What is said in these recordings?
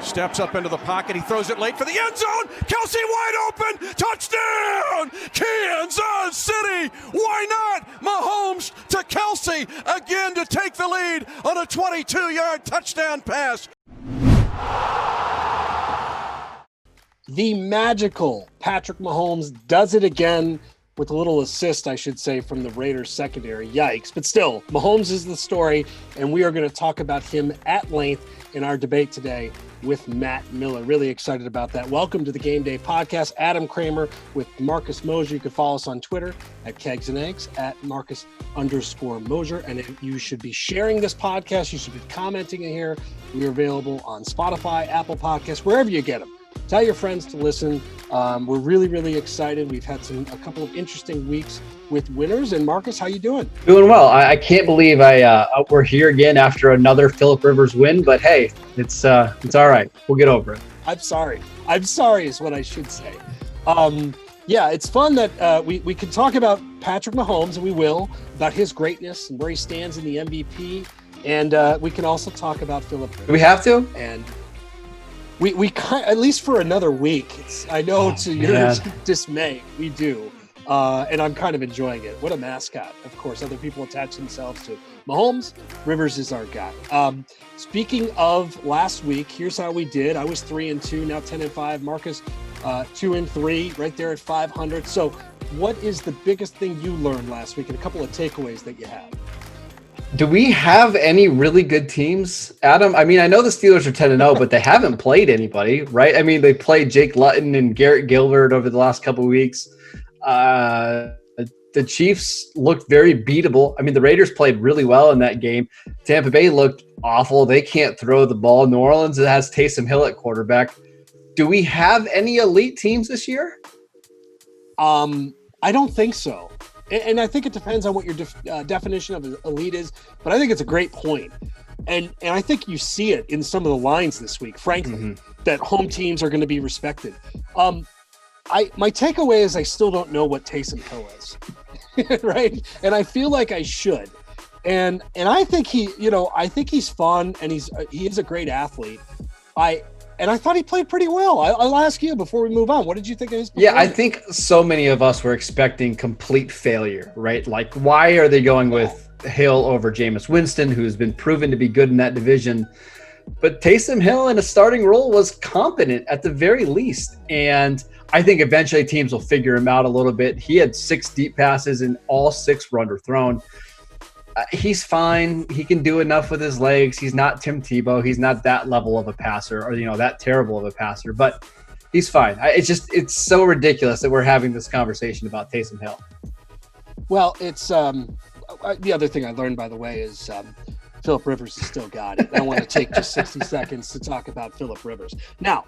Steps up into the pocket. He throws it late for the end zone. Kelsey wide open. Touchdown! Kansas City. Why not? Mahomes to Kelsey again to take the lead on a 22-yard touchdown pass. The magical Patrick Mahomes does it again with a little assist, I should say, from the Raiders secondary. Yikes. But still, Mahomes is the story, and we are going to talk about him at length in our debate today with Matt Miller. Really excited about that. Welcome to the Game Day Podcast. Adam Kramer with Marcus Mosher. You can follow us on Twitter at Kegs and Eggs, at Marcus_Mosher. And if you should be sharing this podcast, you should be commenting in here. We are available on Spotify, Apple Podcasts, wherever you get them. Tell your friends to listen. We're really, really excited. We've had a couple of interesting weeks with winners. And Marcus, how you doing? Doing well. I can't believe we're here again after another Phillip Rivers win. But hey, it's all right. We'll get over it. I'm sorry. I'm sorry is what I should say. Yeah, it's fun that we can talk about Patrick Mahomes, and we will, about his greatness and where he stands in the MVP. And we can also talk about Phillip Rivers. Do we have to? And we at least for another week. I know to your dismay, we do. And I'm kind of enjoying it. What a mascot. Of course, other people attach themselves to Mahomes. Rivers is our guy. Speaking of last week, here's how we did. I was 3-2, now 10-5. Marcus, 2-3, right there at 500. So what is the biggest thing you learned last week and a couple of takeaways that you have? Do we have any really good teams, Adam? I mean, I know the Steelers are 10-0, but they haven't played anybody, right? I mean, they played Jake Luton and Garrett Gilbert over the last couple of weeks. The Chiefs looked very beatable. I mean, the Raiders played really well in that game. Tampa Bay looked awful. They can't throw the ball. New Orleans has Taysom Hill at quarterback. Do we have any elite teams this year? I don't think so. And I think it depends on what your definition of elite is, but I think it's a great point. And I think you see it in some of the lines this week, frankly, that home teams are going to be respected. My takeaway is I still don't know what Taysom Hill is, right? And I feel like I should. And I think I think he's fun, and he is a great athlete. And I thought he played pretty well. I'll ask you before we move on. What did you think of his performance? Yeah, I think so many of us were expecting complete failure, right? Like, why are they going with Hill over Jameis Winston, who's been proven to be good in that division? But Taysom Hill in a starting role was competent at the very least. And I think eventually teams will figure him out a little bit. He had 6 deep passes and all 6 were underthrown. He's fine. He can do enough with his legs. He's not Tim Tebow. He's not that level of a passer or, that terrible of a passer, but he's fine. It's so ridiculous that we're having this conversation about Taysom Hill. Well, it's the other thing I learned, by the way, is Phillip Rivers has still got it. I want to take just 60 seconds to talk about Phillip Rivers. Now,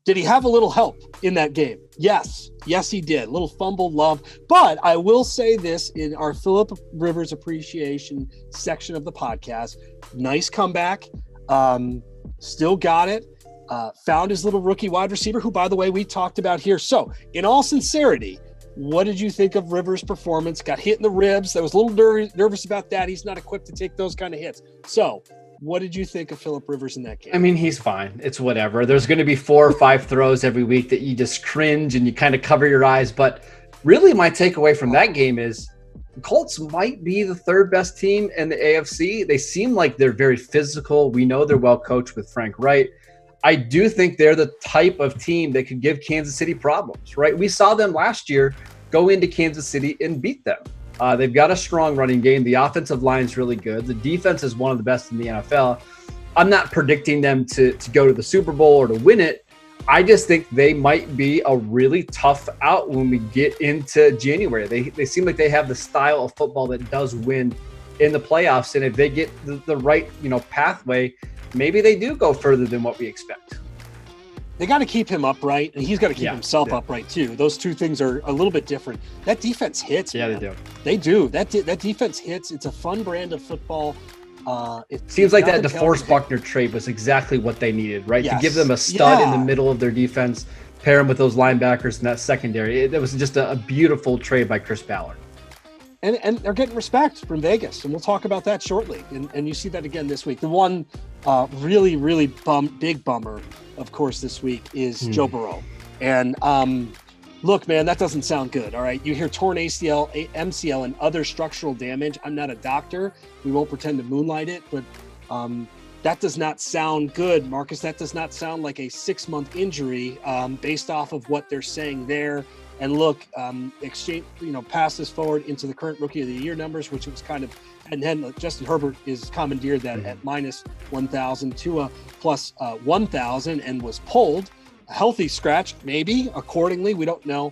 did he have a little help in that game? Yes, he did. A little fumble love. But I will say this in our Phillip Rivers appreciation section of the podcast. Nice comeback. Still got it. Found his little rookie wide receiver, who, by the way, we talked about here. So, in all sincerity, what did you think of Rivers' performance? Got hit in the ribs. I was a little nervous about that. He's not equipped to take those kind of hits. So, what did you think of Phillip Rivers in that game? I mean, he's fine. It's whatever. There's going to be 4 or 5 throws every week that you just cringe and you kind of cover your eyes. But really, my takeaway from that game is the Colts might be the 3rd best team in the AFC. They seem like they're very physical. We know they're well coached with Frank Wright. I do think they're the type of team that could give Kansas City problems, right? We saw them last year go into Kansas City and beat them. They've got a strong running game. The offensive line is really good. The defense is one of the best in the NFL. I'm not predicting them to go to the Super Bowl or to win it. I just think they might be a really tough out when we get into January. They seem like they have the style of football that does win in the playoffs. And if they get the right, pathway, maybe they do go further than what we expect. They got to keep him upright, and he's got to keep himself upright too. Those two things are a little bit different. That defense hits. Yeah, man. they do. They do. That defense hits. It's a fun brand of football. It seems like that DeForest Buckner trade was exactly what they needed, right? Yes. To give them a stud in the middle of their defense, pair him with those linebackers in that secondary. It was just a beautiful trade by Chris Ballard. and they're getting respect from Vegas, and we'll talk about that shortly. And you see that again this week. The one really big bummer, of course, this week is Joe Burrow. And look, man, that doesn't sound good. All right, you hear torn ACL, MCL, and other structural damage. I'm not a doctor. We won't pretend to moonlight it, but that does not sound good, Marcus. That does not sound like a 6-month injury based off of what they're saying there. And look, pass this forward into the current Rookie of the Year numbers, which was kind of, and then Justin Herbert is commandeered that at minus 1,000, Tua plus 1,000, and was pulled. A healthy scratch, maybe, accordingly. We don't know.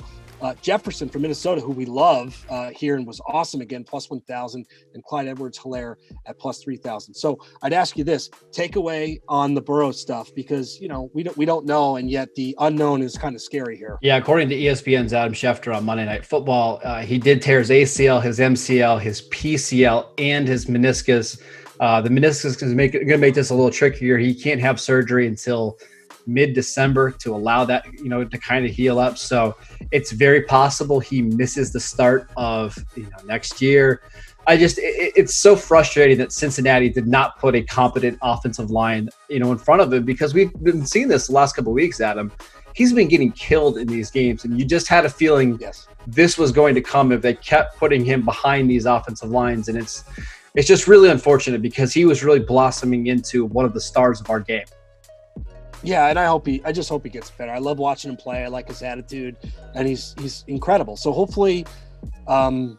Jefferson from Minnesota, who we love here and was awesome again, plus 1,000, and Clyde Edwards-Helaire at plus 3,000. So I'd ask you this, takeaway on the Burrow stuff, because, we don't know, and yet the unknown is kind of scary here. Yeah, according to ESPN's Adam Schefter on Monday Night Football, he did tear his ACL, his MCL, his PCL, and his meniscus. The meniscus is going to make this a little trickier. He can't have surgery until mid-December to allow that, to kind of heal up. So it's very possible he misses the start of, next year. It's so frustrating that Cincinnati did not put a competent offensive line, in front of him, because we've been seeing this the last couple of weeks, Adam. He's been getting killed in these games, and you just had a feeling this was going to come if they kept putting him behind these offensive lines. And it's just really unfortunate, because he was really blossoming into one of the stars of our game. Yeah, and I just hope he gets better. I love watching him play. I like his attitude, and he's incredible. So hopefully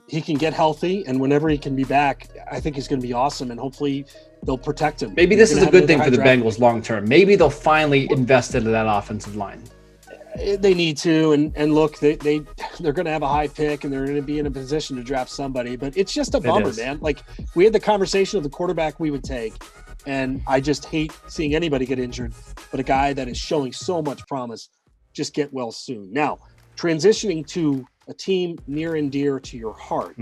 he can get healthy, and whenever he can be back, I think he's going to be awesome, and hopefully they'll protect him. Maybe this is a good thing for the Bengals long term. Maybe they'll finally invest into that offensive line. They need to, and look, they're going to have a high pick, and they're going to be in a position to draft somebody. But it's just a bummer, man. Like, we had the conversation of the quarterback we would take, and I just hate seeing anybody get injured, but a guy that is showing so much promise, just get well soon. Now, transitioning to a team near and dear to your heart,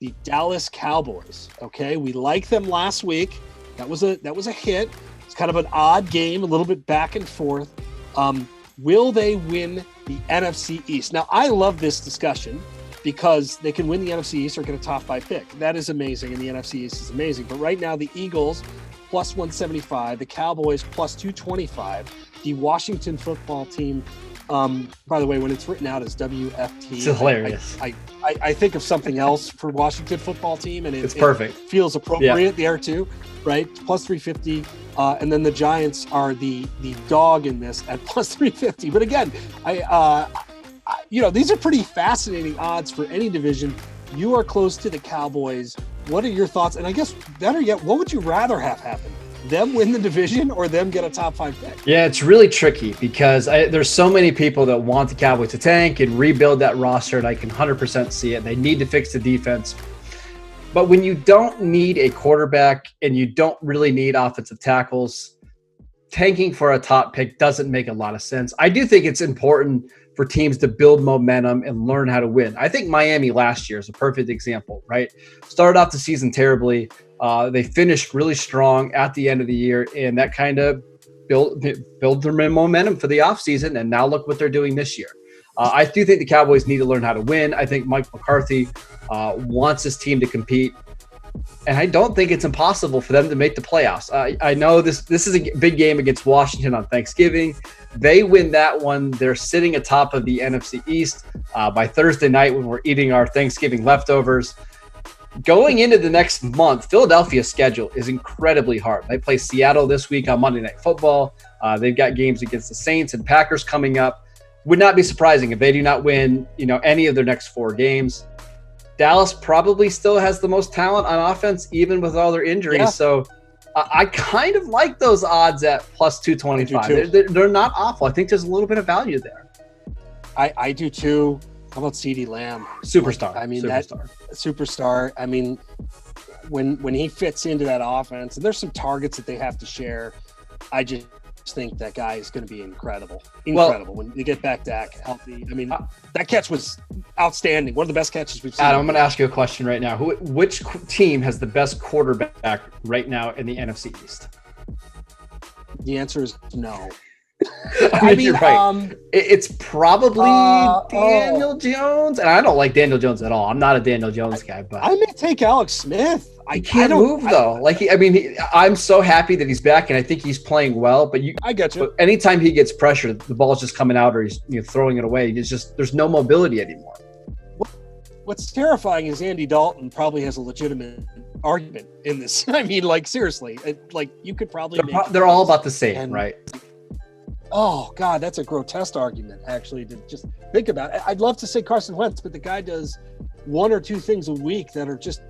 the Dallas Cowboys. Okay, we liked them last week. That was a hit. It's kind of an odd game, a little bit back and forth. Will they win the NFC East? Now, I love this discussion because they can win the NFC East or get a top 5 pick. That is amazing, and the NFC East is amazing. But right now, the Eagles plus 175, the Cowboys plus 225, the Washington football team. By the way, when it's written out as WFT, it's hilarious. I think of something else for Washington football team, and it's perfect. It feels appropriate there too, right? Plus 350, and then the Giants are the dog in this at plus 350. But again, these are pretty fascinating odds for any division. You are close to the Cowboys. What are your thoughts? And I guess better yet, what would you rather have happen? Them win the division or them get a top 5 pick? Yeah, it's really tricky because there's so many people that want the Cowboys to tank and rebuild that roster, and I can 100% see it. They need to fix the defense. But when you don't need a quarterback and you don't really need offensive tackles, tanking for a top pick doesn't make a lot of sense. I do think it's important for teams to build momentum and learn how to win. I think Miami last year is a perfect example, right? Started off the season terribly. They finished really strong at the end of the year, and that kind of built their momentum for the offseason, and now look what they're doing this year. I do think the Cowboys need to learn how to win. I think Mike McCarthy wants his team to compete, and I don't think it's impossible for them to make the playoffs. I know this is a big game against Washington on Thanksgiving. They win that one. They're sitting atop of the NFC East by Thursday night when we're eating our Thanksgiving leftovers. Going into the next month, Philadelphia's schedule is incredibly hard. They play Seattle this week on Monday Night Football. They've got games against the Saints and Packers coming up. Would not be surprising if they do not win, any of their next 4 games. Dallas probably still has the most talent on offense, even with all their injuries. Yeah. So I kind of like those odds at plus 225. They're not awful. I think there's a little bit of value there. I do too. How about CeeDee Lamb? Superstar. Superstar. I mean, when he fits into that offense, and there's some targets that they have to share, I just think that guy is going to be incredible. When you get back Dak healthy. I mean, that catch was outstanding. One of the best catches we've seen. Adam, I'm going to ask you a question right now. Which team has the best quarterback right now in the NFC East? The answer is no. I mean, you're right. It's probably Daniel Jones, and I don't like Daniel Jones at all. I'm not a Daniel Jones guy, but I may take Alex Smith. I can't move though. I'm so happy that he's back, and I think he's playing well. But I get you. But anytime he gets pressure, the ball's just coming out, or he's throwing it away. There's no mobility anymore. What's terrifying is Andy Dalton probably has a legitimate argument in this. I mean, seriously, you could probably. They're all about the same, right? Oh God, that's a grotesque argument. Actually, to just think about it. I'd love to say Carson Wentz, but the guy does one or two things a week that are just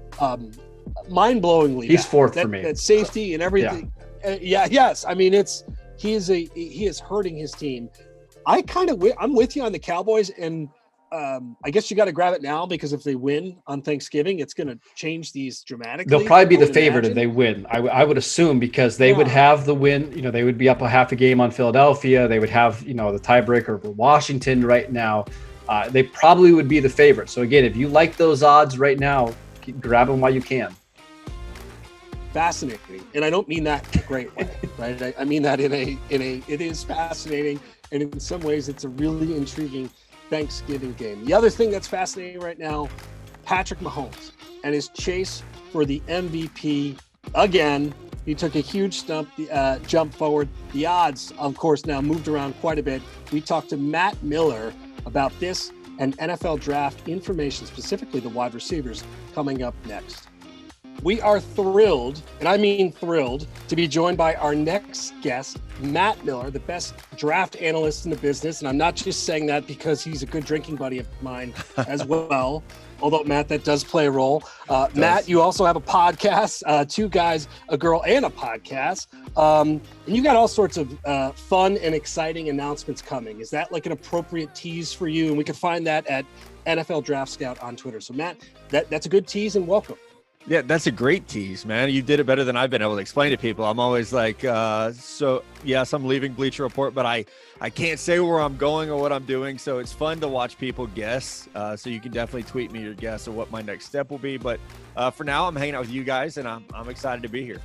mind-blowingly. He's fourth for me. That safety and everything. Yeah. Yes. I mean, he is hurting his team. I'm with you on the Cowboys, and I guess you got to grab it now, because if they win on Thanksgiving, it's going to change these dramatically. They'll probably be the favorite if they win. I would assume, because they would have the win. They would be up a half a game on Philadelphia. They would have the tiebreaker for Washington right now. They probably would be the favorite. So again, if you like those odds right now, grab them while you can. Fascinating, and I don't mean that in a great way, right? I mean that in a it is fascinating, and in some ways it's a really intriguing Thanksgiving game. The other thing that's fascinating right now, Patrick Mahomes and his chase for the MVP again. He took a huge jump forward. The odds, of course, now moved around quite a bit. We talked to Matt Miller about this and NFL draft information, specifically the wide receivers, coming up next. We are thrilled, and I mean thrilled, to be joined by our next guest, Matt Miller, the best draft analyst in the business. And I'm not just saying that because he's a good drinking buddy of mine as well. Although, Matt, that does play a role. Matt, you also have a podcast, Two Guys, a Girl, and a Podcast. And you got all sorts of fun and exciting announcements coming. Is that like an appropriate tease for you? And we can find that at NFL Draft Scout on Twitter. So, Matt, that's a good tease, and welcome. Yeah, that's a great tease, man. You did it better than I've been able to explain to people. I'm always like, so yes, I'm leaving Bleacher Report, but I can't say where I'm going or what I'm doing. So it's fun to watch people guess. So you can definitely tweet me your guess of what my next step will be. But for now, I'm hanging out with you guys, and I'm excited to be here.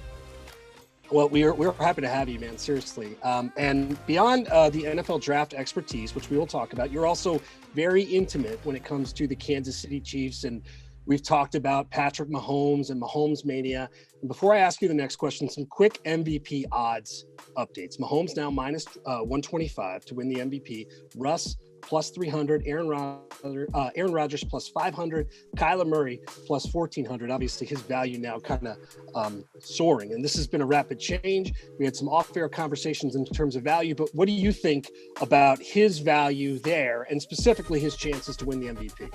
Well, we're happy to have you, man. Seriously. And beyond the NFL draft expertise, which we will talk about, you're also very intimate when it comes to the Kansas City Chiefs, and we've talked about Patrick Mahomes and Mahomes mania. And before I ask you the next question, some quick MVP odds updates. Mahomes now minus 125 to win the MVP. Russ plus 300. Aaron Rodgers plus 500. Kyler Murray plus 1,400. Obviously, his value now kind of soaring. And this has been a rapid change. We had some off-air conversations in terms of value. But what do you think about his value there, and specifically his chances to win the MVP?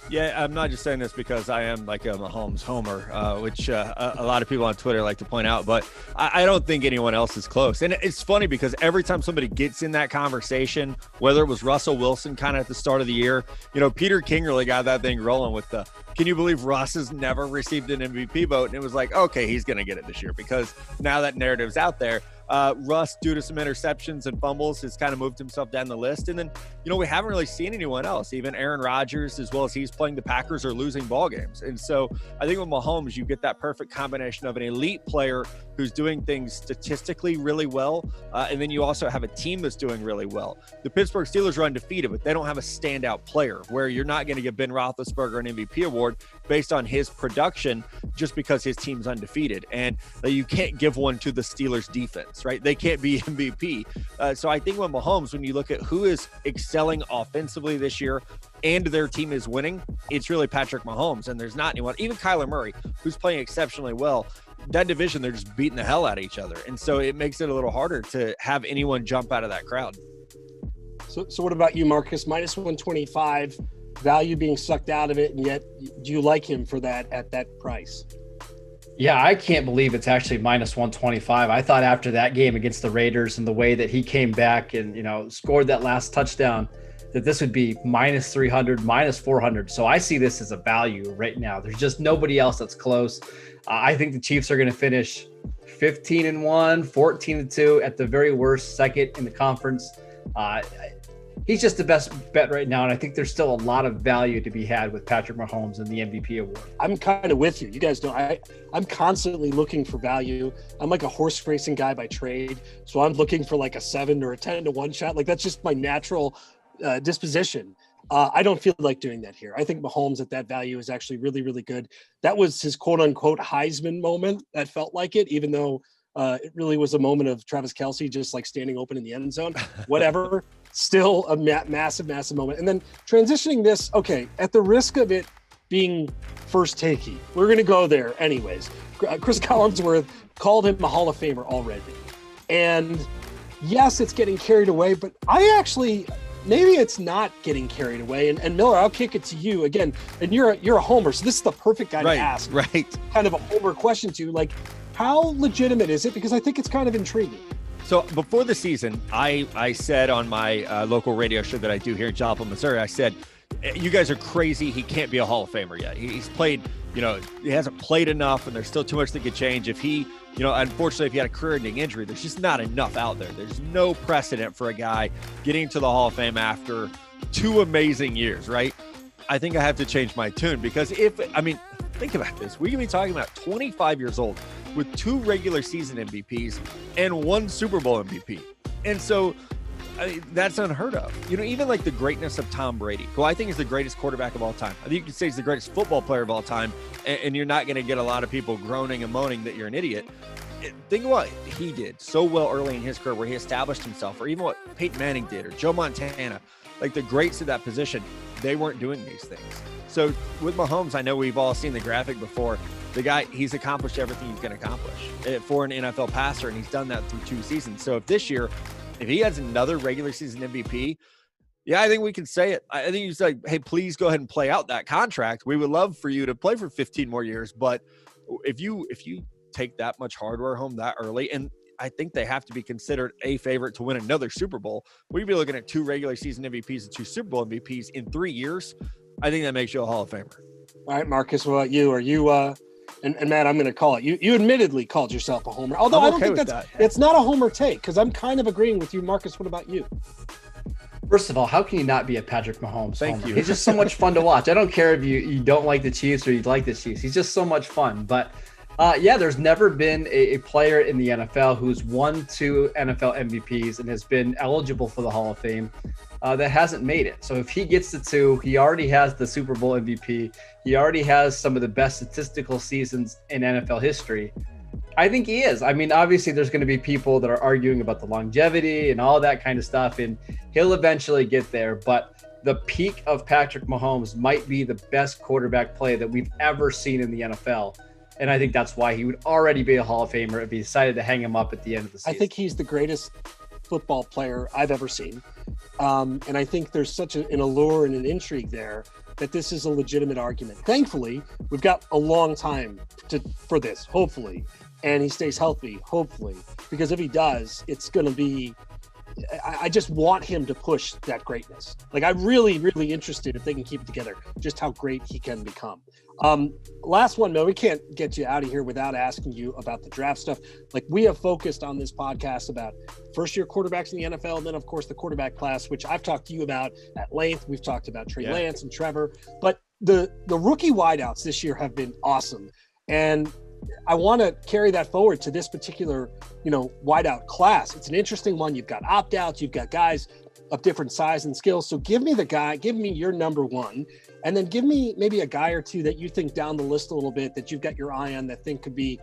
Yeah, I'm not just saying this because I am like a Mahomes homer, which a lot of people on Twitter like to point out, but I don't think anyone else is close. And it's funny because every time somebody gets in that conversation, whether it was Russell Wilson kind of at the start of the year, Peter King really got that thing rolling with can you believe Russ has never received an MVP vote? And it was like, okay, he's going to get it this year, because now that narrative's out there. Russ, due to some interceptions and fumbles, has kind of moved himself down the list. And then, we haven't really seen anyone else. Even Aaron Rodgers, as well as he's playing the Packers, are losing ball games. And so I think with Mahomes, you get that perfect combination of an elite player who's doing things statistically really well. And then you also have a team that's doing really well. The Pittsburgh Steelers are undefeated, but they don't have a standout player, where you're not going to give Ben Roethlisberger an MVP award based on his production just because his team's undefeated. And you can't give one to the Steelers defense, right? They can't be MVP. So I think with Mahomes, when you look at who is excelling offensively this year and their team is winning, it's really Patrick Mahomes. And there's not anyone, even Kyler Murray, who's playing exceptionally well. That division, they're just beating the hell out of each other. And so it makes it a little harder to have anyone jump out of that crowd. So what about you, Marcus? Minus 125, value being sucked out of it, and yet do you like him for that at that price? Yeah, I can't believe it's actually minus 125. I thought after that game against the Raiders and the way that he came back and, scored that last touchdown, that this would be minus 300, minus 400. So I see this as a value right now. There's just nobody else that's close. I think the Chiefs are going to finish 15-1, 14-2, at the very worst, second in the conference. he's just the best bet right now. And I think there's still a lot of value to be had with Patrick Mahomes and the MVP award. I'm kind of with you. You guys know I'm constantly looking for value. I'm like a horse racing guy by trade. So I'm looking for like a 7 or a 10 to 1 shot. Like that's just my natural disposition. I don't feel like doing that here. I think Mahomes at that value is actually really, really good. That was his quote unquote Heisman moment. That felt like it, even though it really was a moment of Travis Kelce just like standing open in the end zone, whatever. Still a massive moment. And then transitioning this, okay, at the risk of it being first takey, we're going to go there anyways. Chris Collinsworth called him a Hall of Famer already. And yes, it's getting carried away, but I actually, maybe it's not getting carried away. And Miller, I'll kick it to you again. And you're a homer, so this is the perfect guy to ask. Right. Kind of a homer question to, like, how legitimate is it? Because I think it's kind of intriguing. So before the season, I said on my local radio show that I do here in Joplin, Missouri, I said, you guys are crazy. He can't be a Hall of Famer yet. He's played, he hasn't played enough, and there's still too much that could change. If he, unfortunately, if he had a career-ending injury, there's just not enough out there. There's no precedent for a guy getting to the Hall of Fame after 2 amazing years, right? I think I have to change my tune because think about this. We can be talking about 25 years old with 2 regular season MVPs and 1 Super Bowl MVP. And so that's unheard of. Even like the greatness of Tom Brady, who I think is the greatest quarterback of all time. I think you could say he's the greatest football player of all time, and you're not going to get a lot of people groaning and moaning that you're an idiot. Think of what he did so well early in his career where he established himself, or even what Peyton Manning did, or Joe Montana. Like the greats of that position, they weren't doing these things. So with Mahomes, I know we've all seen the graphic before. The guy, he's accomplished everything he's going to accomplish for an NFL passer, and he's done that through 2 seasons. So if this year, if he has another regular season MVP, yeah, I think we can say it. I think he's like, hey, please go ahead and play out that contract. We would love for you to play for 15 more years. But if you take that much hardware home that early, and I think they have to be considered a favorite to win another Super Bowl, we'd be looking at 2 regular season MVPs and 2 Super Bowl MVPs in 3 years. I think that makes you a Hall of Famer. All right, Marcus, what about you? Are you and Matt, I'm going to call it. You admittedly called yourself a homer, although I don't think it's not a homer take, because I'm kind of agreeing with you, Marcus. What about you? First of all, how can you not be a Patrick Mahomes Thank homer? you. He's just so much fun to watch. I don't care if you don't like the Chiefs or you like the Chiefs. He's just so much fun. But there's never been a player in the NFL who's won 2 NFL MVPs and has been eligible for the Hall of Fame that hasn't made it. So if he gets the 2, he already has the Super Bowl MVP. He already has some of the best statistical seasons in NFL history. I think he is. I mean, obviously there's going to be people that are arguing about the longevity and all that kind of stuff, and he'll eventually get there. But the peak of Patrick Mahomes might be the best quarterback play that we've ever seen in the NFL. And I think that's why he would already be a Hall of Famer if he decided to hang him up at the end of the season. I think he's the greatest football player I've ever seen. And I think there's such an allure and an intrigue there that this is a legitimate argument. Thankfully, we've got a long time for this, hopefully. And he stays healthy, hopefully. Because if he does, it's going to be I just want him to push that greatness. Like, I'm really, really interested if they can keep it together, just how great he can become. Last one, Mel, we can't get you out of here without asking you about the draft stuff. Like, we have focused on this podcast about first-year quarterbacks in the NFL, and then, of course, the quarterback class, which I've talked to you about at length. We've talked about Trey Lance and Trevor. But the rookie wideouts this year have been awesome. And I want to carry that forward to this particular, wideout class. It's an interesting one. You've got opt-outs. You've got guys of different size and skills. So give me your number one, and then give me maybe a guy or two that you think down the list a little bit that you've got your eye on that think could be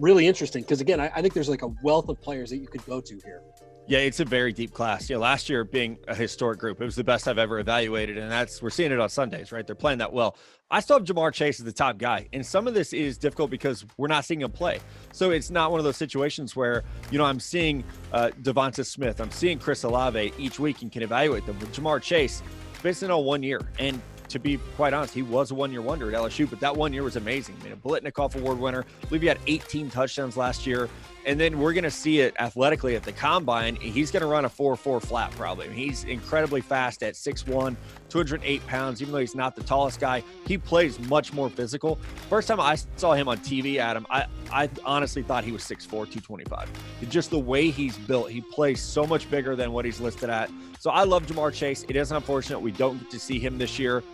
really interesting. Because again, I think there's like a wealth of players that you could go to here. Yeah, it's a very deep class. Last year being a historic group, it was the best I've ever evaluated, and we're seeing it on Sundays, right? They're playing that well. I still have Jamar Chase as the top guy, and some of this is difficult because we're not seeing him play. So it's not one of those situations where, I'm seeing Devonta Smith, I'm seeing Chris Olave each week and can evaluate them. But Jamar Chase, basically on 1 year, and to be quite honest, he was a one-year wonder at LSU, but that 1 year was amazing. I mean, a Biletnikoff Award winner. I believe he had 18 touchdowns last year. And then we're going to see it athletically at the combine. He's going to run a 4.4 flat probably. I mean, he's incredibly fast at 6'1", 208 pounds, even though he's not the tallest guy. He plays much more physical. First time I saw him on TV, Adam, I honestly thought he was 6'4", 225. Just the way he's built, he plays so much bigger than what he's listed at. So I love Jamar Chase. It is unfortunate we don't get to see him this year.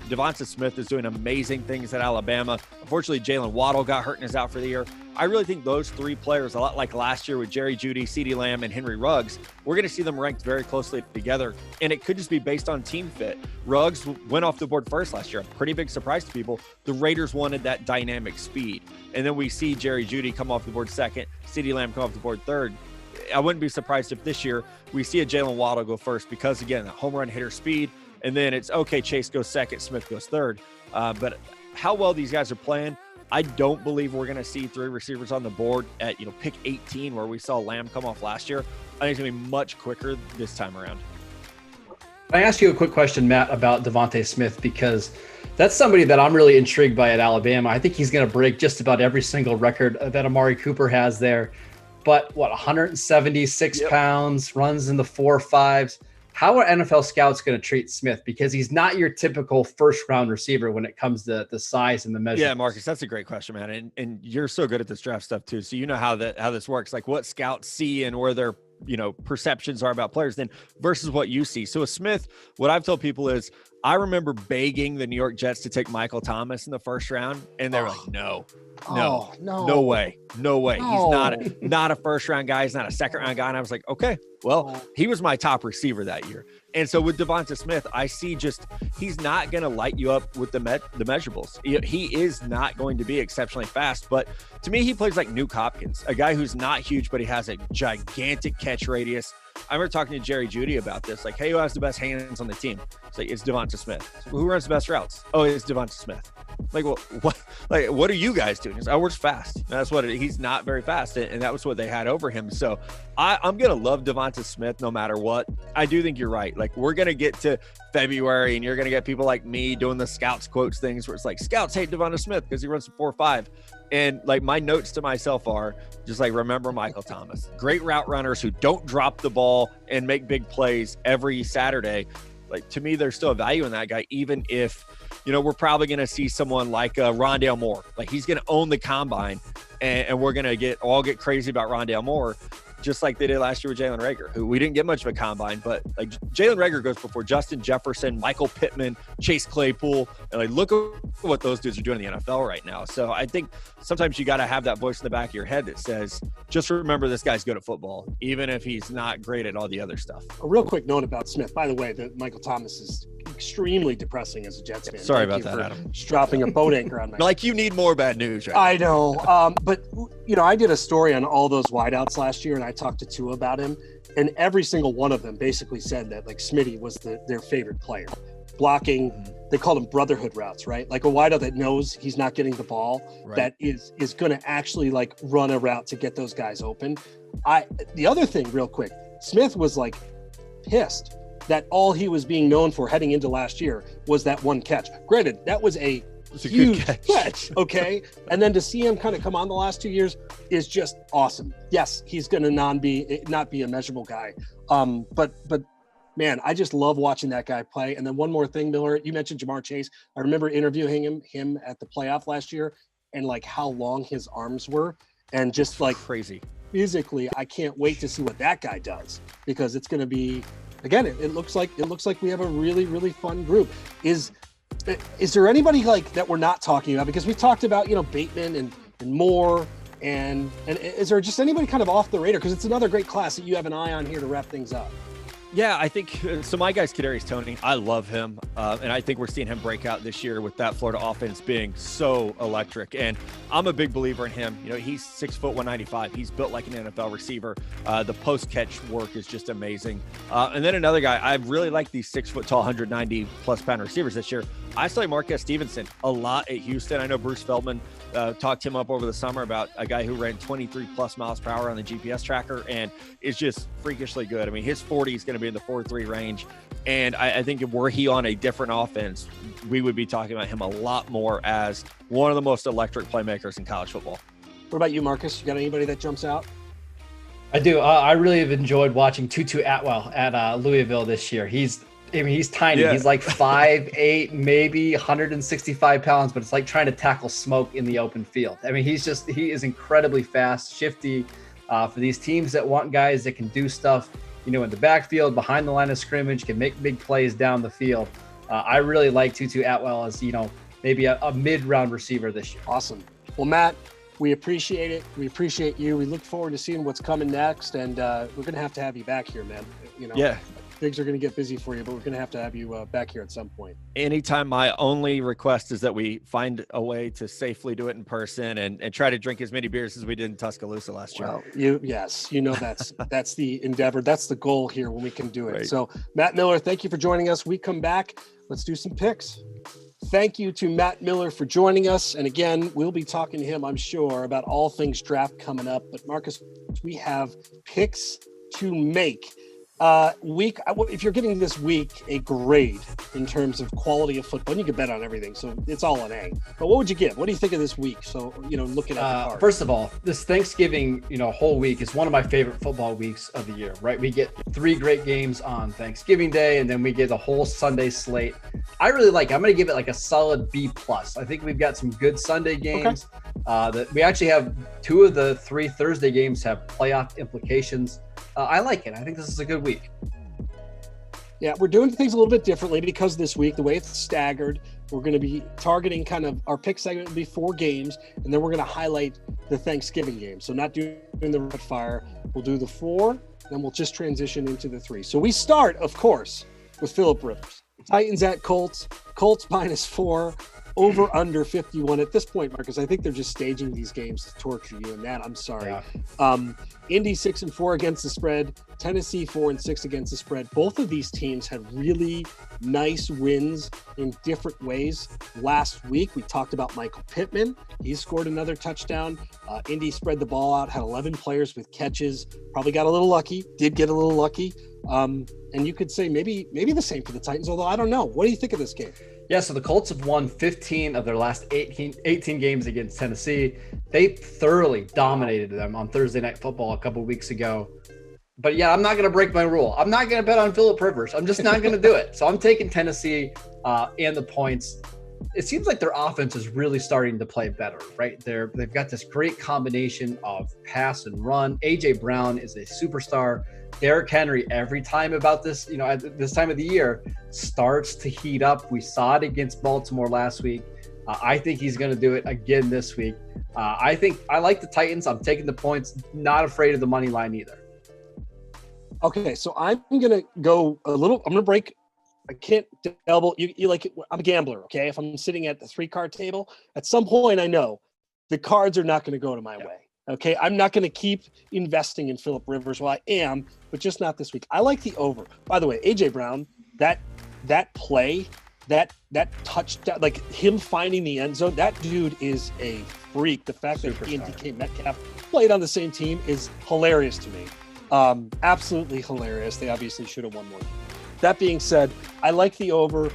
Devonta Smith is doing amazing things at Alabama. Unfortunately, Jalen Waddle got hurt and is out for the year. I really think those three players, a lot like last year with Jerry Jeudy, CeeDee Lamb, and Henry Ruggs, we're going to see them ranked very closely together, and it could just be based on team fit. Ruggs went off the board first last year, a pretty big surprise to people. The Raiders wanted that dynamic speed, and then we see Jerry Jeudy come off the board second, CeeDee Lamb come off the board third. I wouldn't be surprised if this year we see a Jalen Waddle go first because, again, that home run hitter speed, and then it's okay, Chase goes second, Smith goes third. But how well these guys are playing, I don't believe we're going to see three receivers on the board at, pick 18 where we saw Lamb come off last year. I think it's going to be much quicker this time around. I ask you a quick question, Matt, about Devonta Smith, because that's somebody that I'm really intrigued by at Alabama. I think he's going to break just about every single record that Amari Cooper has there. But 176 pounds, runs in the 4.5s. How are NFL scouts going to treat Smith? Because he's not your typical first-round receiver when it comes to the size and the measure. Yeah, Marcus, that's a great question, man. And you're so good at this draft stuff too. So you know how this works, like what scouts see and where their perceptions are about players then versus what you see. So with Smith, what I've told people is I remember begging the New York Jets to take Michael Thomas in the first round, and they were like, no way. He's not a first round guy. He's not a second round guy. And I was like, okay, well, he was my top receiver that year. And so with Devonta Smith, I see he's not going to light you up with the measurables. He is not going to be exceptionally fast, but to me, he plays like Nuke Hopkins, a guy who's not huge, but he has a gigantic catch radius. I remember talking to Jerry Jeudy about this, like, hey, who has the best hands on the team? It's like, it's Devonta Smith. Who runs the best routes? Oh, it's Devonta Smith. Like, well, what are you guys doing? He's like, we're fast. And that's what he's not very fast. And that was what they had over him. So I'm going to love Devonta Smith no matter what. I do think you're right. Like, we're going to get to February and you're going to get people like me doing the scouts quotes things where it's like, scouts hate Devonta Smith because he runs a 4.5. And like my notes to myself are just like, remember Michael Thomas, great route runners who don't drop the ball and make big plays every Saturday. Like, to me, there's still a value in that guy, even if, we're probably going to see someone like Rondale Moore. Like, he's going to own the combine, and we're going to get crazy about Rondale Moore, just like they did last year with Jalen Reagor, who we didn't get much of a combine, but like Jalen Reagor goes before Justin Jefferson, Michael Pittman, Chase Claypool, and like look at what those dudes are doing in the NFL right now. So I think sometimes you got to have that voice in the back of your head that says, just remember this guy's good at football, even if he's not great at all the other stuff. A real quick note about Smith, by the way, that Michael Thomas is extremely depressing as a Jets fan. Sorry about that, Adam. Dropping a boat anchor on my like you need more bad news, right? I know. But I did a story on all those wideouts last year, and I talked to Tua about him, and every single one of them basically said that like Smitty was their favorite player. Blocking, they called them brotherhood routes, right? Like a wideout that knows he's not getting the ball, right, that is going to actually like run a route to get those guys open. The other thing, real quick, Smith was like pissed that all he was being known for heading into last year was that one catch. Granted, that was a huge catch, okay? And then to see him kind of come on the last 2 years is just awesome. Yes, he's going to not be a measurable guy. But man, I just love watching that guy play. And then one more thing, Miller, you mentioned Jamar Chase. I remember interviewing him at the playoff last year, and like how long his arms were, and just like crazy. Physically, I can't wait to see what that guy does, because it's going to be, again, it looks like we have a really, really fun group. Is there anybody like that we're not talking about? Because we talked about, Bateman and Moore, and is there just anybody kind of off the radar? Because it's another great class that you have an eye on here to wrap things up. Yeah, I think so. My guy's Kadarius Toney. I love him, and I think we're seeing him break out this year with that Florida offense being so electric. And I'm a big believer in him. He's 6 foot 195. He's built like an NFL receiver. The post catch work is just amazing. And then another guy, I really like these 6 foot tall, 190 plus pound receivers this year. I saw Marquez Stevenson a lot at Houston. I know Bruce Feldman talked him up over the summer about a guy who ran 23 plus miles per hour on the GPS tracker and is just freakishly good. I mean, his 40 is going to be in the 4.3 range. And I think were he on a different offense, we would be talking about him a lot more as one of the most electric playmakers in college football. What about you, Marcus? You got anybody that jumps out? I do. I really have enjoyed watching Tutu Atwell at Louisville this year. He's tiny. Yeah. He's like 5'8", maybe 165 pounds, but it's like trying to tackle smoke in the open field. I mean, he is incredibly fast, shifty for these teams that want guys that can do stuff, in the backfield, behind the line of scrimmage, can make big plays down the field. I really like Tutu Atwell as, maybe a mid-round receiver this year. Awesome. Well, Matt, we appreciate it. We appreciate you. We look forward to seeing what's coming next, and we're going to have you back here, man. Yeah. Things are going to get busy for you, but we're going to have you back here at some point. Anytime. My only request is that we find a way to safely do it in person and try to drink as many beers as we did in Tuscaloosa last year. Well, that's the endeavor. That's the goal here when we can do it. Right. So Matt Miller, thank you for joining us. We come back. Let's do some picks. Thank you to Matt Miller for joining us. And again, we'll be talking to him, I'm sure, about all things draft coming up. But Marcus, we have picks to make. If you're giving this week a grade in terms of quality of football, you can bet on everything, so it's all an A. But what would you give? What do you think of this week? So, looking at the card. First of all, this Thanksgiving, whole week is one of my favorite football weeks of the year, right? We get 3 great games on Thanksgiving Day, and then we get the whole Sunday slate. I really like it. I'm going to give it like a solid B+. I think we've got some good Sunday games. Okay. That we actually have 2 of the 3 Thursday games have playoff implications. I like it. I think this is a good week. Yeah, we're doing things a little bit differently because this week, the way it's staggered, we're going to be targeting kind of our pick segment will be 4 games, and then we're going to highlight the Thanksgiving game. So not doing the rapid fire. We'll do the 4, then we'll just transition into the 3. So we start, of course, with Phillip Rivers. Titans at Colts. Colts -4. Over under 51 at this point, Marcus. I think they're just staging these games to torture you, and that I'm sorry. Yeah. Indy 6-4 against the spread. Tennessee 4-6 against the spread. Both of these teams had really nice wins in different ways. Last week we talked about Michael Pittman. He scored another touchdown. Indy spread the ball out, had 11 players with catches. Probably got a little lucky. Did get a little lucky. And you could say maybe the same for the Titans, although I don't know. What do you think of this game? Yeah, so the Colts have won 15 of their last 18 games against Tennessee. They thoroughly dominated them on Thursday Night Football a couple weeks ago. But yeah, I'm not going to break my rule. I'm not going to bet on Phillip Rivers. I'm just not going to do it. So I'm taking Tennessee and the points. It seems like their offense is really starting to play better, right? They've got this great combination of pass and run. A.J. Brown is a superstar. Derrick Henry, every time about this, at this time of the year, starts to heat up. We saw it against Baltimore last week. I think he's going to do it again this week. I think I like the Titans. I'm taking the points. Not afraid of the money line either. Okay, so I'm going to go a little. I'm going to break. I can't double. You like it. I'm a gambler. Okay, if I'm sitting at the 3-card table, at some point I know the cards are not going to go to my way. Okay, I'm not going to keep investing in Phillip Rivers. Well, I am, but just not this week. I like the over. By the way, A.J. Brown, that play, that touchdown, like him finding the end zone, that dude is a freak. The fact that he and DK Metcalf played on the same team is hilarious to me. Absolutely hilarious. They obviously should have won more. That being said, I like the over.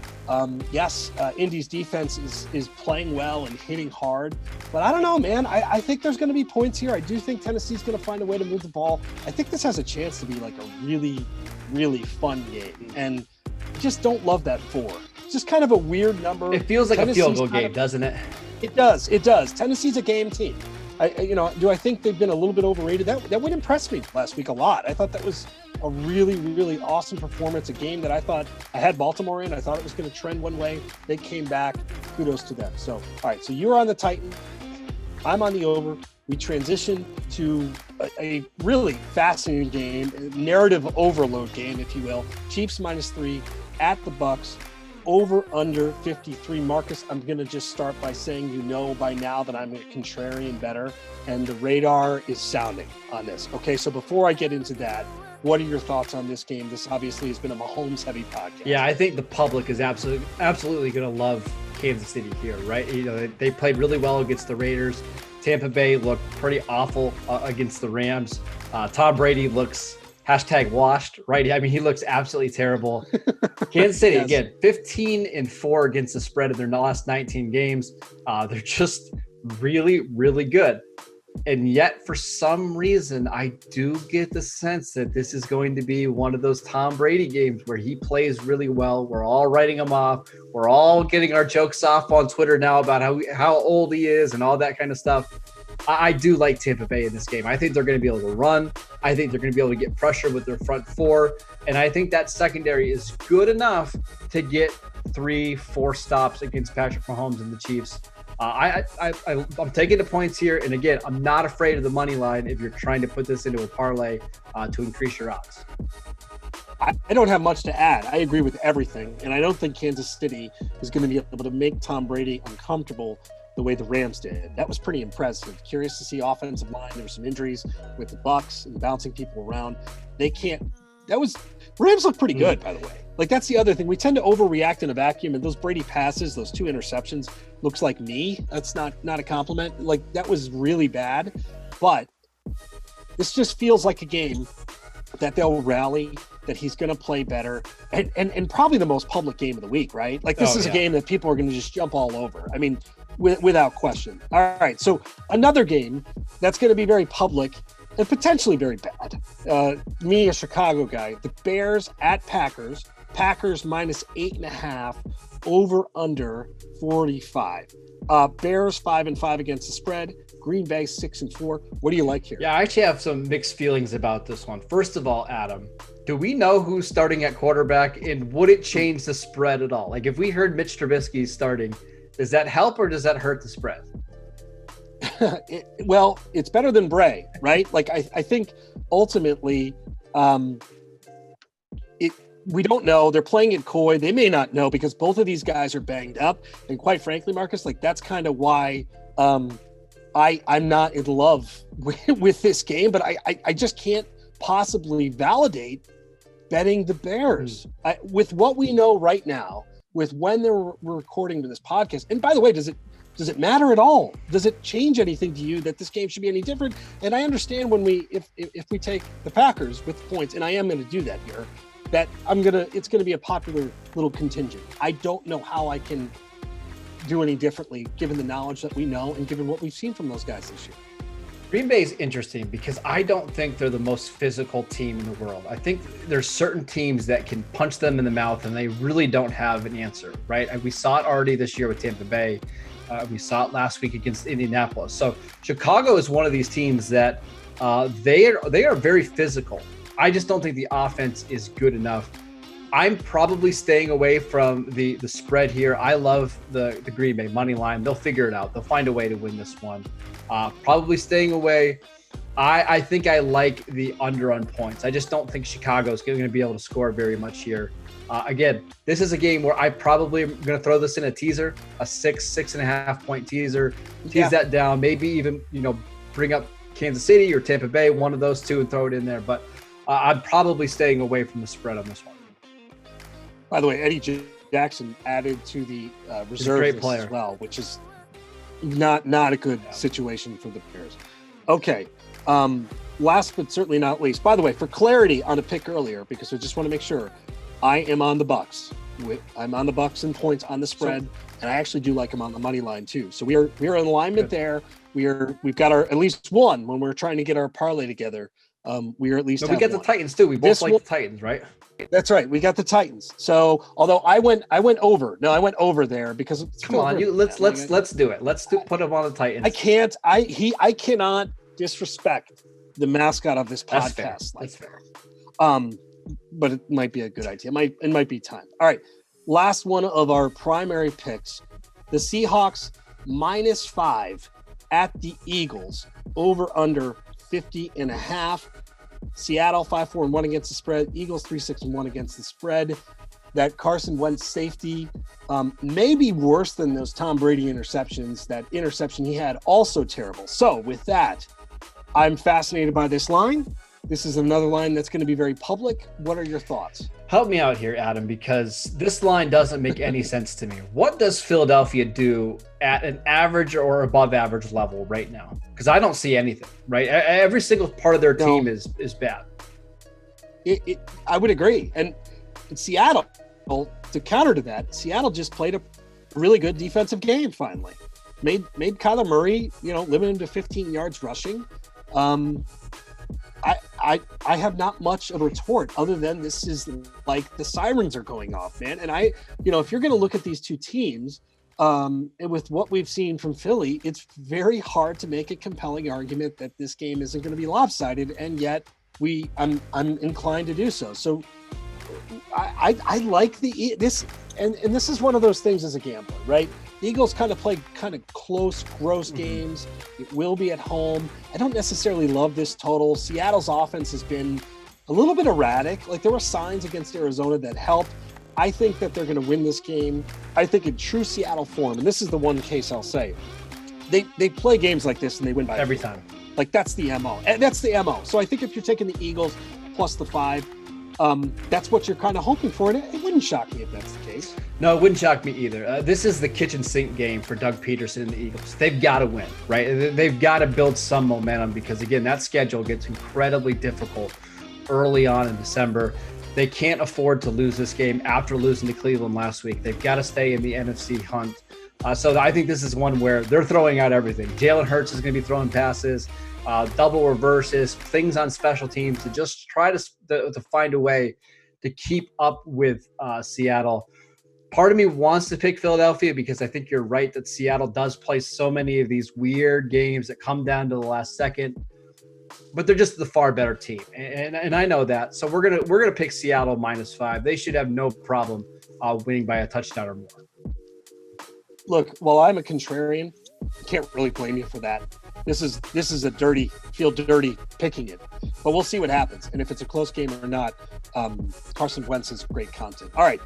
Yes, Indy's defense is playing well and hitting hard, but I don't know, man. I think there's going to be points here. I do think Tennessee's going to find a way to move the ball. I think this has a chance to be like a really, really fun game, and I just don't love that 4. It's just kind of a weird number. It feels like a field goal game, doesn't it? It does. Tennessee's a game team. Do I think they've been a little bit overrated? That would impress me last week a lot. I thought that was a really, really awesome performance, a game that I thought I had Baltimore in. I thought it was going to trend one way. They came back. Kudos to them. So, all right, so you're on the Titan. I'm on the over. We transition to a really fascinating game, a narrative overload game, if you will. Chiefs -3 at the Bucs. Over under 53. Marcus, I'm going to just start by saying by now that I'm a contrarian bettor, and the radar is sounding on this. Okay, so before I get into that, what are your thoughts on this game? This obviously has been a Mahomes-heavy podcast. Yeah, I think the public is absolutely going to love Kansas City here, right? They played really well against the Raiders. Tampa Bay looked pretty awful against the Rams. Tom Brady looks #washed, right? I mean, he looks absolutely terrible. Kansas City, again, 15-4 against the spread of their last 19 games. They're just really, really good. And yet, for some reason, I do get the sense that this is going to be one of those Tom Brady games where he plays really well. We're all writing him off. We're all getting our jokes off on Twitter now about how old he is and all that kind of stuff. I do like Tampa Bay in this game. I think they're going to be able to run. I think they're going to be able to get pressure with their front four. And I think that secondary is good enough to get 3-4 stops against Patrick Mahomes and the Chiefs. I'm taking the points here. And again, I'm not afraid of the money line if you're trying to put this into a parlay to increase your odds. I don't have much to add. I agree with everything. And I don't think Kansas City is going to be able to make Tom Brady uncomfortable the way the Rams did. That was pretty impressive. Curious to see offensive line. There were some injuries with the Bucs and bouncing people around. Rams look pretty good, by the way. Like, that's the other thing. We tend to overreact in a vacuum, and those Brady passes, those 2 interceptions, looks like me. That's not a compliment. Like, that was really bad. But this just feels like a game that they'll rally, that he's going to play better, and probably the most public game of the week, right? Like, this is a game that people are going to just jump all over. I mean, without question. All right, so another game that's going to be very public and potentially very bad. Me, a Chicago guy, the Bears at Packers. Packers minus 8.5, over under 45. Bears 5-5 against the spread. Green Bay 6-4. What do you like here? Yeah, I actually have some mixed feelings about this one. First of all, Adam, do we know who's starting at quarterback, and would it change the spread at all? Like, if we heard Mitch Trubisky starting, does that help or does that hurt the spread? Well, it's better than Bray, right? Like, I think ultimately, we don't know. They're playing at Coy. They may not know because both of these guys are banged up. And quite frankly, Marcus, like, that's kind of why I'm not in love with this game. But I just can't possibly validate betting the Bears. With what we know right now, with when we're recording to this podcast. And by the way, does it matter at all? Does it change anything to you that this game should be any different? And I understand if we take the Packers with points, and I am going to do that here, that it's going to be a popular little contingent. I don't know how I can do any differently given the knowledge that we know and given what we've seen from those guys this year. Green Bay is interesting because I don't think they're the most physical team in the world. I think there's certain teams that can punch them in the mouth and they really don't have an answer, right? And we saw it already this year with Tampa Bay. We saw it last week against Indianapolis. So Chicago is one of these teams that they are very physical. I just don't think the offense is good enough. I'm probably staying away from the spread here. I love the Green Bay money line. They'll figure it out. They'll find a way to win this one. Probably staying away. I think I like the under on points. I just don't think Chicago's going to be able to score very much here. Again, this is a game where I probably am going to throw this in a teaser, a 6.5 point teaser, tease that down, maybe even, bring up Kansas City or Tampa Bay, one of those two, and throw it in there. But I'm probably staying away from the spread on this one. By the way, Eddie Jackson added to the reserve list player as well, which is not a good situation for the Bears. Okay. Last but certainly not least, by the way, for clarity on a pick earlier, because I just want to make sure, I am on the Bucs. I'm on the Bucs in points on the spread, and I actually do like them on the money line too. So we are in alignment there. We've got our at least one when we're trying to get our parlay together. We are at least. But we get the Titans too. We both like the Titans, right? That's right. We got the Titans. So although I went over. No, I went over there because come on, let's do it. Put them on the Titans. I can't. I cannot disrespect the mascot of this podcast. That's fair. But it might be a good idea. It might be time. All right. Last one of our primary picks. The Seahawks -5 at the Eagles, over under 50.5. Seattle 5-4-1 against the spread. Eagles 3-6-1 against the spread. That Carson Wentz safety may be worse than those Tom Brady interceptions. That interception he had, also terrible. So with that, I'm fascinated by this line. This is another line that's going to be very public. What are your thoughts? Help me out here, Adam, because this line doesn't make any sense to me. What does Philadelphia do at an average or above average level right now? Because I don't see anything, right? Every single part of their team is bad. I would agree. And Seattle, to counter to that, Seattle just played a really good defensive game finally. made Kyler Murray, limit him to 15 yards rushing. I have not much of a retort other than this is like the sirens are going off, man. And if you're going to look at these two teams, and with what we've seen from Philly, it's very hard to make a compelling argument that this game isn't going to be lopsided. And yet I'm inclined to do so. So I like this, and this is one of those things as a gambler, right? The Eagles kind of play close, gross games. It will be at home. I don't necessarily love this total. Seattle's offense has been a little bit erratic. Like there were signs against Arizona that helped. I think that they're going to win this game. I think in true Seattle form, and this is the one case I'll say, they play games like this and they win by every time. Like that's the MO. That's the MO. So I think if you're taking the Eagles plus the 5, that's what you're kind of hoping for. And it wouldn't shock me if that's the case. No, it wouldn't shock me either. This is the kitchen sink game for Doug Peterson and the Eagles. They've got to win, right? They've got to build some momentum because, again, that schedule gets incredibly difficult early on in December. They can't afford to lose this game after losing to Cleveland last week. They've got to stay in the NFC hunt. So I think this is one where they're throwing out everything. Jalen Hurts is going to be throwing passes, double reverses, things on special teams to just try to find a way to keep up with Seattle. Part of me wants to pick Philadelphia because I think you're right that Seattle does play so many of these weird games that come down to the last second, but they're just the far better team, and I know that. So we're gonna pick Seattle -5. They should have no problem winning by a touchdown or more. Look, while I'm a contrarian, I can't really blame you for that. This is a dirty picking it, but we'll see what happens. And if it's a close game or not, Carson Wentz is great content. All right.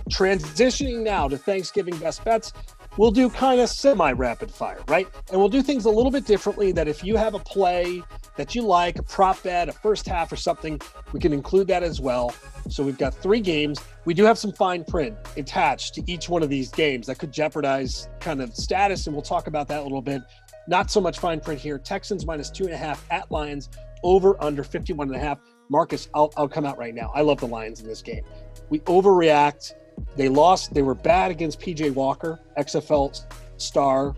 Transitioning now to Thanksgiving best bets, we'll do kind of semi-rapid fire, right? And we'll do things a little bit differently, that if you have a play that you like, a prop bet, a first half or something, we can include that as well. So we've got 3 games. We do have some fine print attached to each one of these games that could jeopardize kind of status, and we'll talk about that a little bit. Not so much fine print here. Texans -2.5 at Lions, over under 51.5. Marcus, I'll come out right now. I love the Lions in this game. We overreact. They lost. They were bad against PJ Walker, XFL star.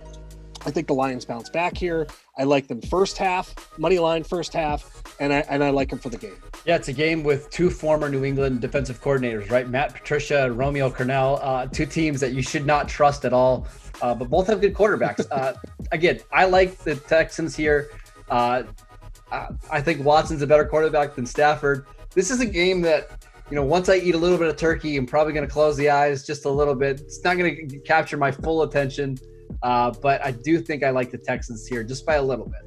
I think the Lions bounce back here. I like them first half, money line first half, and I like them for the game. Yeah, it's a game with 2 former New England defensive coordinators, right? Matt Patricia, Romeo Cornell, 2 teams that you should not trust at all, but both have good quarterbacks. Again, I like the Texans here. I think Watson's a better quarterback than Stafford. This is a game that, once I eat a little bit of turkey, I'm probably going to close the eyes just a little bit. It's not going to capture my full attention, but I do think I like the Texans here just by a little bit.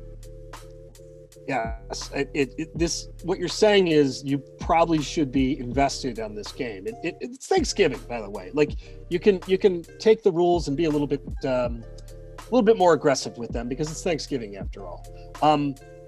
Yes, what you're saying is you probably should be invested on this game. It's Thanksgiving, by the way. Like you can take the rules and be a little bit more aggressive with them because it's Thanksgiving after all.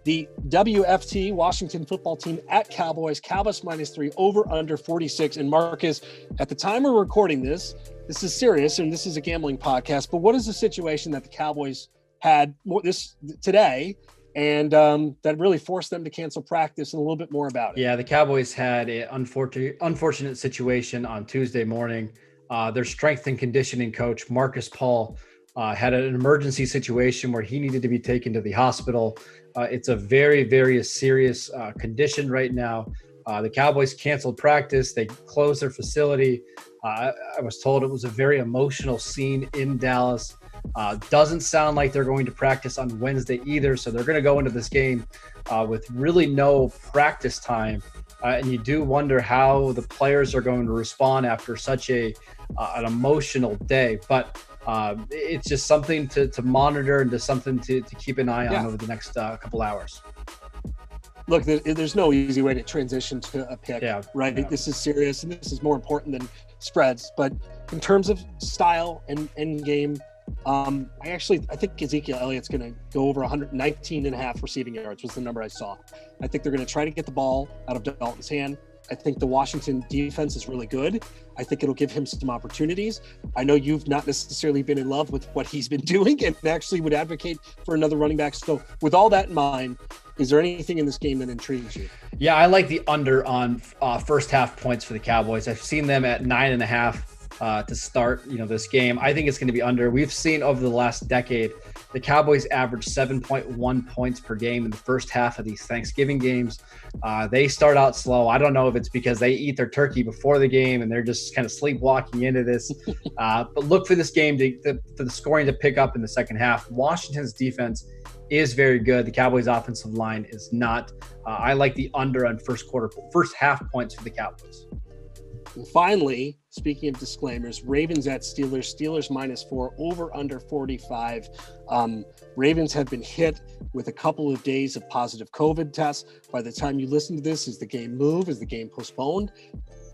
The WFT Washington football team at Cowboys -3, over under 46. And Marcus, at the time we're recording this is serious and this is a gambling podcast, but what is the situation that the Cowboys had this today and that really forced them to cancel practice, and a little bit more about it? Yeah, the Cowboys had an unfortunate situation on Tuesday morning. Their strength and conditioning coach, Marcus Paul, had an emergency situation where he needed to be taken to the hospital. It's a very, very serious condition right now. The Cowboys canceled practice. They closed their facility. I was told it was a very emotional scene in Dallas. Doesn't sound like they're going to practice on Wednesday either. So they're going to go into this game with really no practice time. And you do wonder how the players are going to respond after such an emotional day. But it's just something to monitor and just something to keep an eye on over the next couple hours. Look, there's no easy way to transition to a pick, right? Yeah. This is serious, and this is more important than spreads. But in terms of style and end game, I think Ezekiel Elliott's going to go over 119.5 receiving yards was the number I saw. I think they're going to try to get the ball out of Dalton's hand. I think the Washington defense is really good. I think it'll give him some opportunities. I know you've not necessarily been in love with what he's been doing and actually would advocate for another running back. So with all that in mind, is there anything in this game that intrigues you? Yeah, I like the under on first half points for the Cowboys. I've seen them at 9.5. to start, this game. I think it's going to be under. We've seen over the last decade, the Cowboys average 7.1 points per game in the first half of these Thanksgiving games. They start out slow. I don't know if it's because they eat their turkey before the game and they're just kind of sleepwalking into this. But look for this game for the scoring to pick up in the second half. Washington's defense is very good. The Cowboys' offensive line is not. I like the under on first half points for the Cowboys. And finally, speaking of disclaimers, Ravens at Steelers, Steelers -4, over under 45. Ravens have been hit with a couple of days of positive COVID tests. By the time you listen to this, is the game moved? Is the game postponed?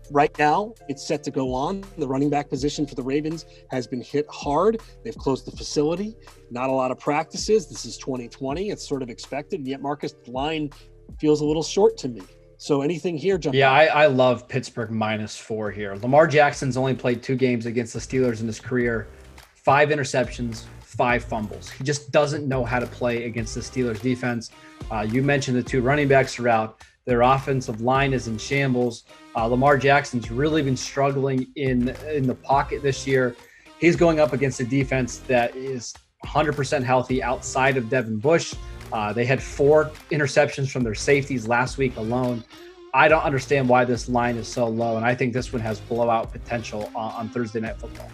Right now, it's set to go on. The running back position for the Ravens has been hit hard. They've closed the facility. Not a lot of practices. This is 2020. It's sort of expected. And yet, Marcus, the line feels a little short to me. So anything here, jump Yeah, out? I love Pittsburgh -4 here. Lamar Jackson's only played 2 games against the Steelers in his career. 5 interceptions, 5 fumbles. He just doesn't know how to play against the Steelers defense. You mentioned the 2 running backs are out. Their offensive line is in shambles. Lamar Jackson's really been struggling in the pocket this year. He's going up against a defense that is 100% healthy outside of Devin Bush. They had 4 interceptions from their safeties last week alone. I don't understand why this line is so low, and I think this one has blowout potential on Thursday Night Football.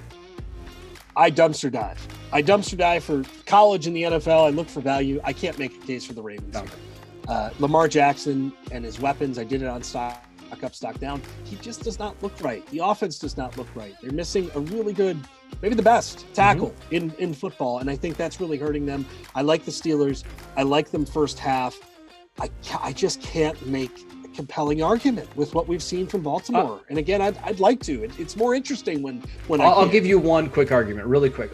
I dumpster dive. I dumpster dive for college in the NFL. I look for value. I can't make a case for the Ravens here. Lamar Jackson and his weapons, I did it on stock up, stock down. He just does not look right. The offense does not look right. They're missing a really good, maybe the best tackle in football, and I think that's really hurting them. I like the Steelers. I like them first half. I just can't make a compelling argument with what we've seen from Baltimore. And again, I'd like to. It's more interesting when I'll give you one quick argument, really quick.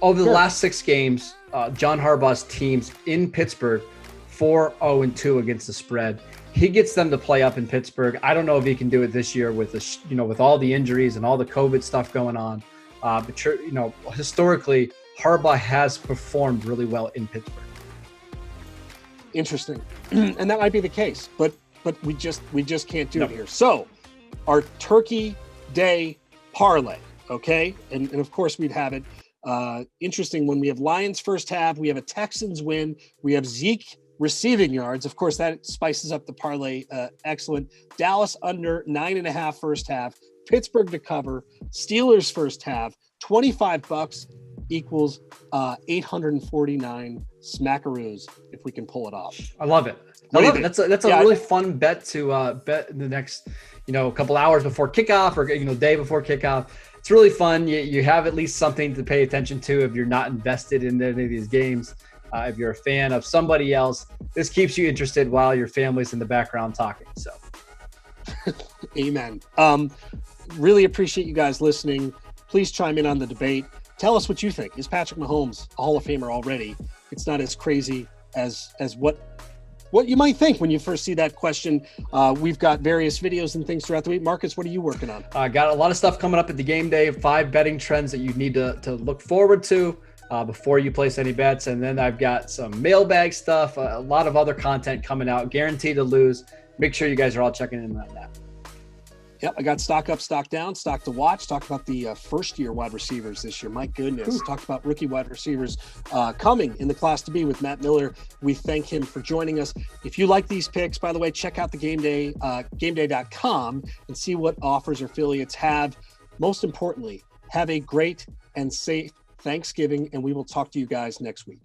Over the last 6 games, John Harbaugh's teams in Pittsburgh 4-0-2 against the spread. He gets them to play up in Pittsburgh. I don't know if he can do it this year with with all the injuries and all the COVID stuff going on. But historically, Harbaugh has performed really well in Pittsburgh. Interesting, and that might be the case, but we just can't do it here. So, our Turkey Day parlay, okay, and of course we'd have it. Interesting when we have Lions first half, we have a Texans win, we have Zeke receiving yards. Of course, that spices up the parlay. Excellent. Dallas under 9.5 first half. Pittsburgh to cover. Steelers first half. $25 equals 849 smackaroos if we can pull it off. I love it. That's a really fun bet to bet in the next couple hours before kickoff or day before kickoff. It's really fun. You have at least something to pay attention to if you're not invested in any of these games. If you're a fan of somebody else, this keeps you interested while your family's in the background talking. So, amen. Really appreciate you guys listening. Please chime in on the debate. Tell us what you think. Is Patrick Mahomes a Hall of Famer already? It's not as crazy as what you might think when you first see that question. We've got various videos and things throughout the week. Marcus, what are you working on? Got a lot of stuff coming up at the game day. 5 betting trends that you need to look forward to before you place any bets. And then I've got some mailbag stuff, a lot of other content coming out, guaranteed to lose. Make sure you guys are all checking in on that. Yep, I got stock up, stock down, stock to watch. Talked about the first-year wide receivers this year. My goodness. Talked about rookie wide receivers coming in the class to be with Matt Miller. We thank him for joining us. If you like these picks, by the way, check out the Game Day, gameday.com, and see what offers or affiliates have. Most importantly, have a great and safe Thanksgiving, and we will talk to you guys next week.